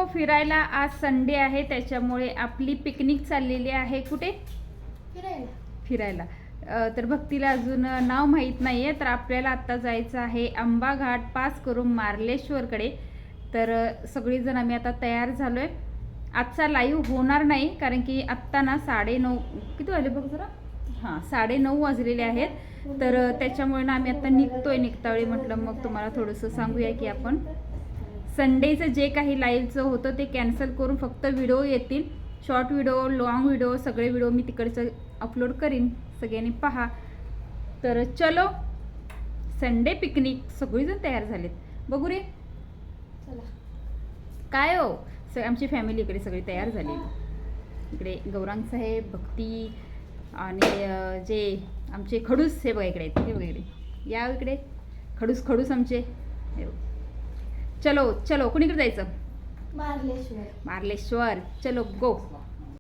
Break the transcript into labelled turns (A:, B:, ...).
A: फिरायला. आज संडे आहे त्याच्यामुळे आपली पिकनिक चाललेली आहे. कुठे फिरायला. तर भक्तीला अजून नाव माहीत नाही आहे. तर आपल्याला आत्ता जायचं आहे आंबा घाट पास करून मार्लेश्वरकडे. तर सगळीजण आम्ही आता तयार झालो आहे. आजचा लाईव्ह होणार नाही कारण की आत्ता ना 9:30 किती वाजले बघ जरा. हां 9:30 वाजलेले आहेत. तर त्याच्यामुळे ना आम्ही आत्ता निघतावेळी म्हटलं मग तुम्हाला थोडंसं सांगूया की आपण संडेचं जे काही लाईव्हचं होतं ते कॅन्सल करून फक्त व्हिडिओ येतील. शॉर्ट व्हिडिओ, लॉंग व्हिडिओ, सगळे व्हिडिओ मी तिकडचं अपलोड करीन. सगळ्यांनी पहा. तर चलो संडे पिकनिक. सगळीजण तयार झालेत. बघू रे काय हो. आमची फॅमिली इकडे सगळी तयार झाली. इकडे गौरांग साहेब, भक्ती आणि जे आमचे खडूस हे बघा इकडे आहेत. हे बघा इकडे या इकडे खडूस आमचे हे बघ. चलो चलो कुणीकडे जायचं. मार्लेश्वर. चलो गो.